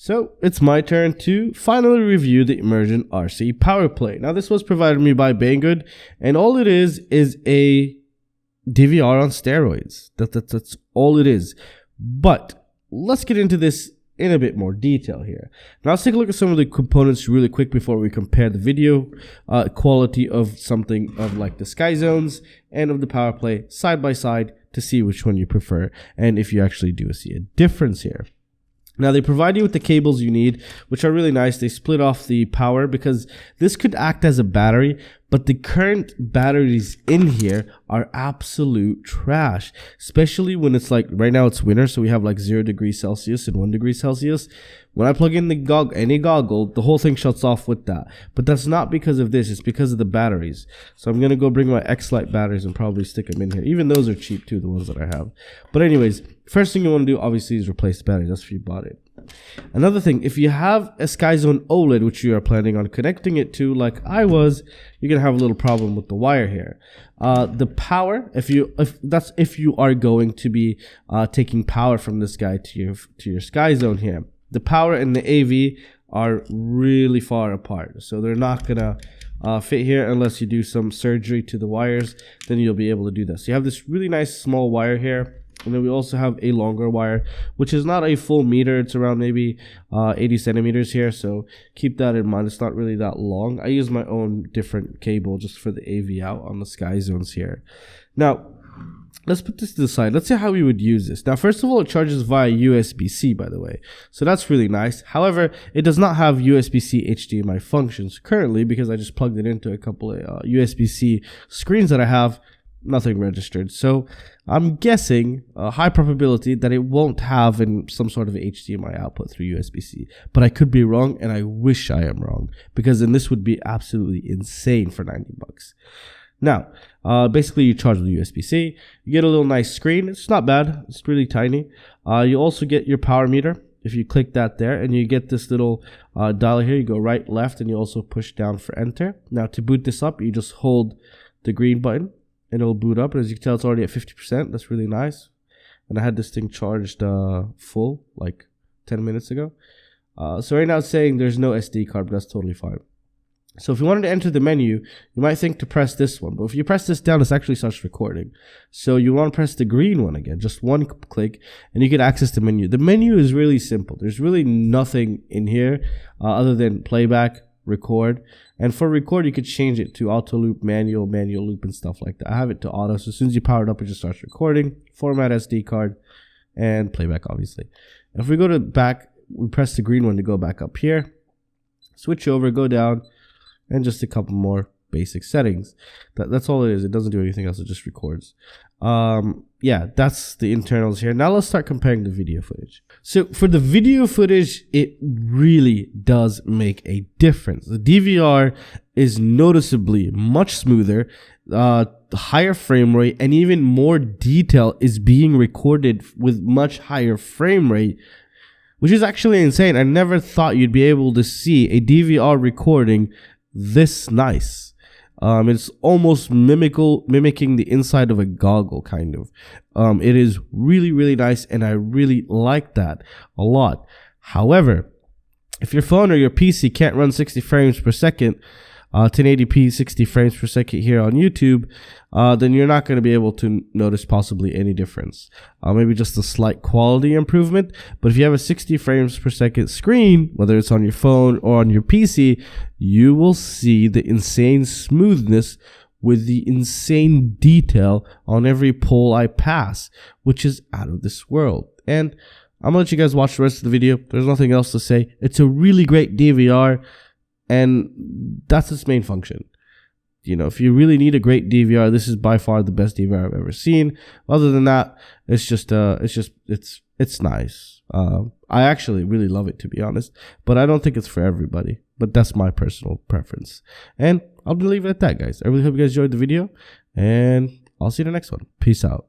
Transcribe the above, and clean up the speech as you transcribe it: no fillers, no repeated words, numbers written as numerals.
So it's my turn to finally review the ImmersionRC PowerPlay. Now this was provided to me by Banggood, and all it is a DVR on steroids. That's all it is. But let's get into this in a bit more detail here. Now let's take a look at some of the components really quick before we compare the video quality of something of like the Sky Zones and of the PowerPlay side by side to see which one you prefer and if you actually do see a difference here. Now they provide you with the cables you need, which are really nice. They split off the power because this could act as a battery, but the current batteries in here are absolute trash, especially when it's like right now it's winter, so we have like 0 degrees Celsius and 1 degree Celsius. When I plug in the any goggle, the whole thing shuts off with that. But that's not because of this, it's because of the batteries. So I'm gonna go bring my X-Lite batteries and probably stick them in here. Even those are cheap too, the ones that I have. But anyways, first thing you want to do obviously is replace the batteries. That's if you bought it. Another thing, if you have a SkyZone OLED which you are planning on connecting it to like I was, you're gonna have a little problem with the wire here. The power, if you are going to be taking power from this guy to your SkyZone here, the power and the AV are really far apart, so they're not gonna fit here unless you do some surgery to the wires. Then you'll be able to do that. So you have this really nice small wire here. And then we also have a longer wire, which is not a full meter. It's around maybe 80 centimeters here. So keep that in mind. It's not really that long. I use my own different cable just for the AV out on the Sky Zones here. Now, let's put this to the side. Let's see how we would use this. Now, first of all, it charges via USB-C, by the way. So that's really nice. However, it does not have USB-C HDMI functions currently because I just plugged it into a couple of USB-C screens that I have. Nothing registered, so I'm guessing a high probability that it won't have some sort of HDMI output through USB-C, but I could be wrong, and I wish I am wrong, because then this would be absolutely insane for 90 bucks. Now, basically you charge with USB-C, you get a little nice screen. It's not bad, it's really tiny. You also get your power meter. If you click that there, and you get this little dial here, you go right, left, and you also push down for enter. Now to boot this up, you just hold the green button, and it'll boot up. And as you can tell, it's already at 50%. That's really nice. And I had this thing charged full like 10 minutes ago. So right now it's saying there's no SD card, but that's totally fine. So if you wanted to enter the menu, you might think to press this one. But if you press this down, it actually starts recording. So you want to press the green one again, just one click, and you can access the menu. The menu is really simple. There's really nothing in here other than playback, record, and for record you could change it to auto loop, manual loop, and stuff like that. I have it to auto, so as soon as you power it up, it just starts recording. Format SD card and playback, obviously. If we go to back, we press the green one to go back up here, switch over, go down, and just a couple more basic settings. That's all it is. It doesn't do anything else. It just records. Yeah, that's the internals here. Now let's start comparing the video footage. So for the video footage, it really does make a difference. The DVR is noticeably much smoother, higher frame rate, and even more detail is being recorded with much higher frame rate, which is actually insane. I never thought you'd be able to see a DVR recording this nice. It's almost mimicking the inside of a goggle, kind of. It is really, really nice, and I really like that a lot. However, if your phone or your PC can't run 60 frames per second, 1080p 60 frames per second here on YouTube, then you're not going to be able to notice possibly any difference. Maybe just a slight quality improvement. But if you have a 60 frames per second screen, whether it's on your phone or on your PC, you will see the insane smoothness with the insane detail on every pole I pass, which is out of this world. And I'm going to let you guys watch the rest of the video. There's nothing else to say. It's a really great DVR. And that's its main function. You know, if you really need a great DVR, this is by far the best DVR I've ever seen. Other than that, it's nice. I actually really love it, to be honest, but I don't think it's for everybody. But that's my personal preference. And I'll leave it at that, guys. I really hope you guys enjoyed the video, and I'll see you in the next one. Peace out.